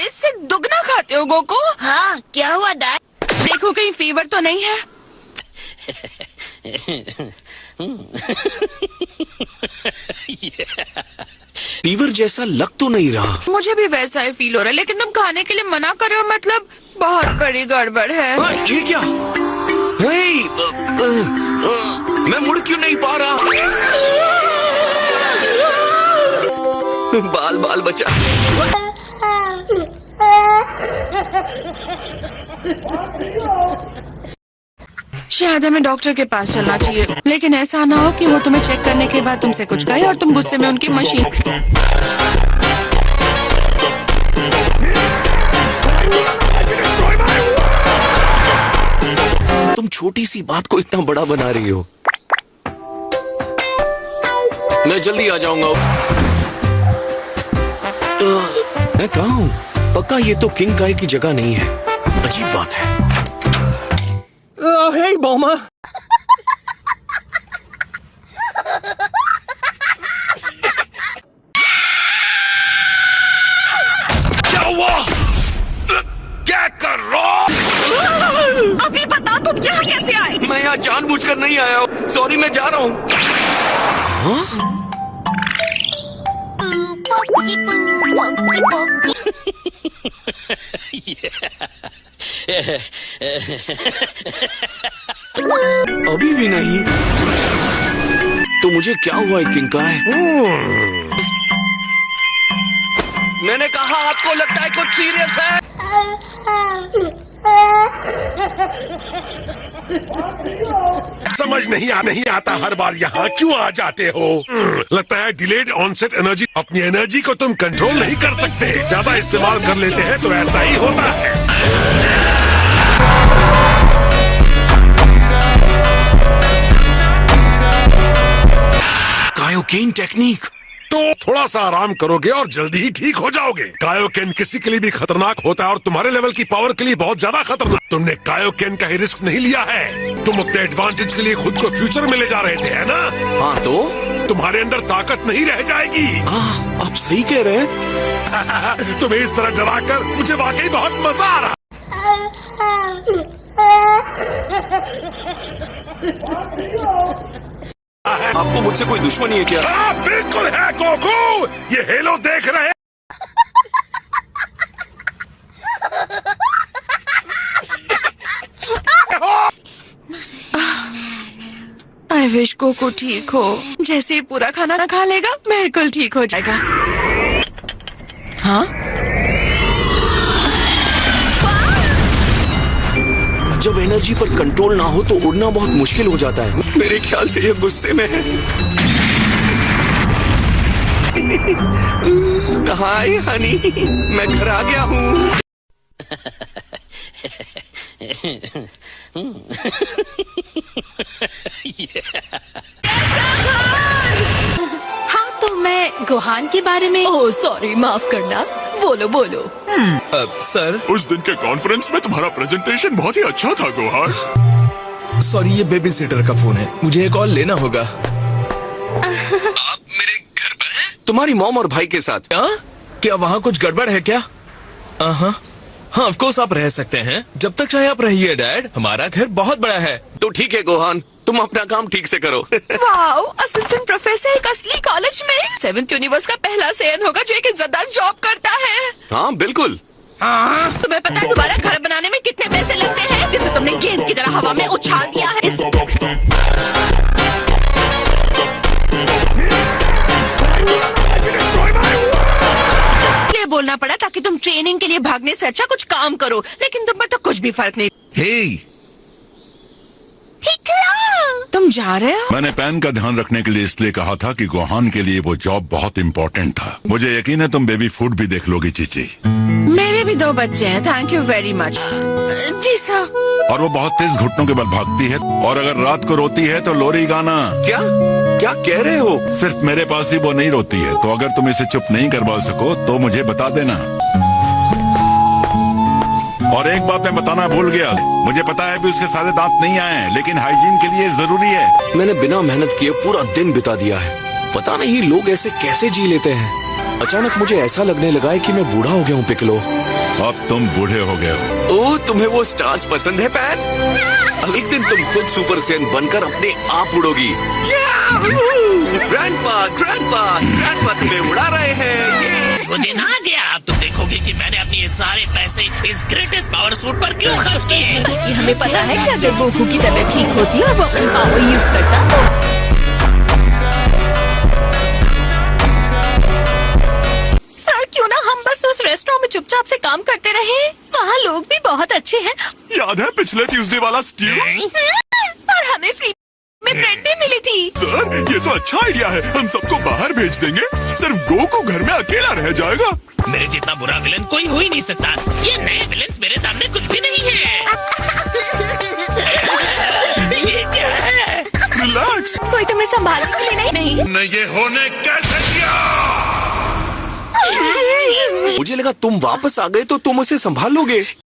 इससे दुगना खाते हो गोकू। हाँ, क्या हुआ डैड? देखो कहीं फीवर तो नहीं है। फीवर जैसा लग तो नहीं रहा। मुझे भी वैसा ही फील हो रहा है, लेकिन तुम खाने के लिए मना कर रहे हो, मतलब बहुत बड़ी गड़बड़ है। ये क्या? मैं मुड़ क्यों नहीं पा रहा? बाल बाल बचा। शायद हमें डॉक्टर के पास चलना चाहिए, लेकिन ऐसा ना हो कि वो तुम्हें चेक करने के बाद तुमसे कुछ कहे और तुम गुस्से में उनकी मशीन। तुम छोटी सी बात को इतना बड़ा बना रही हो। मैं जल्दी आ जाऊंगा। मैं कहाँ हूँ? पक्का ये तो किंग काय की जगह नहीं है। अजीब बात है। हे बॉमा। क्या हुआ? क्या कर रहा? अभी बताओ तुम यहाँ कैसे आए? मैं यहाँ जानबूझकर नहीं आया हूँ। सॉरी, मैं जा रहा हूँ। अभी भी नहीं। तो मुझे क्या हुआ है किंग काय? मैंने कहा आपको लगता है कुछ सीरियस है। समझ नहीं आता हर बार यहाँ क्यों आ जाते हो? लगता है डिलेड ऑनसेट एनर्जी। अपनी एनर्जी को तुम कंट्रोल नहीं कर सकते, ज्यादा इस्तेमाल कर लेते हैं तो ऐसा ही होता है। Kaioken technique. तो थोड़ा सा आराम करोगे और जल्दी ही ठीक हो जाओगे। कायोकेन किसी के लिए भी खतरनाक होता है और तुम्हारे लेवल की पावर के लिए बहुत ज्यादा खतरनाक। तुमने कायोकेन का ही रिस्क नहीं लिया है। तुम अपने एडवांटेज के लिए खुद को फ्यूचर में ले जा रहे थे, है ना? हाँ तो तुम्हारे अंदर ताकत नहीं रह जाएगी। आप सही कह रहे हैं। तुम्हें इस तरह डराकर मुझे वाकई बहुत मजा आ रहा। आपको मुझसे कोई दुश्मनी है क्या? हाँ बिल्कुल है गोकू। ये हेलो देख रहे हैं? आई विश गोकू ठीक हो। जैसे ही पूरा खाना ना खा लेगा बिल्कुल ठीक हो जाएगा। हाँ, जब एनर्जी पर कंट्रोल ना हो तो उड़ना बहुत मुश्किल हो जाता है। मेरे ख्याल से ये गुस्से में है। हाय हनी, मैं घर आ गया हूँ। हाँ तो मैं गुहान के बारे में। ओह सॉरी, माफ करना। बोलो बोलो। सर, उस दिन के कॉन्फ्रेंस में तुम्हारा प्रेजेंटेशन बहुत ही अच्छा था गोहार। सॉरी, ये बेबी सिटर का फोन है, मुझे एक कॉल लेना होगा। आप मेरे घर पर हैं? तुम्हारी मॉम और भाई के साथ। क्या वहाँ कुछ गड़बड़ है क्या? हाँ, ऑफ कोर्स आप रह सकते हैं, जब तक चाहे आप रहिए डैड। हमारा घर बहुत बड़ा है। तो ठीक है गोहान, तुम अपना काम ठीक से करो। वाओ, असिस्टेंट प्रोफेसर एक असली कॉलेज में। 7th यूनिवर्स का पहला सेन होगा जो एक इज्जतदार जॉब करता है। हाँ बिल्कुल। तुम्हें पता है तुम्हारा घर बनाने में कितने पैसे लगते हैं, जिसे तुमने गेंद की तरह हवा में उछाल दिया है। बोलना पड़ा ताकि तुम ट्रेनिंग के लिए भागने से अच्छा कुछ काम करो, लेकिन तुम पर तो कुछ भी फर्क नहीं। तुम जा रहे हो? मैंने पैन का ध्यान रखने के लिए इसलिए कहा था कि गोहान के लिए वो जॉब बहुत इम्पोर्टेंट था। मुझे यकीन है तुम बेबी फूड भी देख लोगी चीची। मेरे भी 2 बच्चे हैं। Thank you very much. जी सर। और वो बहुत तेज घुटनों के बल भागती है, और अगर रात को रोती है तो लोरी गाना। क्या क्या कह रहे हो? सिर्फ मेरे पास ही वो नहीं रोती है, तो अगर तुम इसे चुप नहीं करवा सको तो मुझे बता देना। और एक बात मैं बताना भूल गया, मुझे पता है भी उसके सारे दांत नहीं आए हैं, लेकिन हाइजीन के लिए जरूरी है। मैंने बिना मेहनत किए पूरा दिन बिता दिया है। पता नहीं लोग ऐसे कैसे जी लेते हैं। अचानक मुझे ऐसा लगने लगा है कि मैं बूढ़ा हो गया हूँ पिकलो। अब तुम बूढ़े हो गए हो। ओ, तुम्हें वो स्टार्स पसंद है पैन? एक दिन तुम खुद सुपर सैयन बनकर अपने आप उड़ोगी। ग्रैंडपा तुम्हें उड़ा रहे हैं। वो दिन आ गया, अब तुम देखोगे कि मैंने अपने ये सारे पैसे इस ग्रेटेस्ट पावर सूट पर क्यों खर्च किए। ये हमें पता है कि अगर गोकू की तबीयत ठीक होती और वो अपनी पावर यूज करता तो सर क्यों ना हम बस उस रेस्टोरेंट में चुपचाप से काम करते रहे। वहाँ लोग भी बहुत अच्छे हैं। याद है पिछले ट्यूसडे वाला स्टीव? और हमें फ्री में ब्रेड भी मिली थी। सर ये तो अच्छा आइडिया है, हम सबको बाहर भेज देंगे, सिर्फ गोकू घर में अकेला रह जाएगा। मेरे जितना बुरा विलन कोई हो ही नहीं सकता। ये नए विलन्स मेरे सामने कुछ भी नहीं है। ये क्या है? रिलैक्स। कोई तुम्हें संभालने के लिए नहीं। ने ये होने कैसे दिया? मुझे लगा तुम वापस आ गए तो तुम उसे संभालोगे।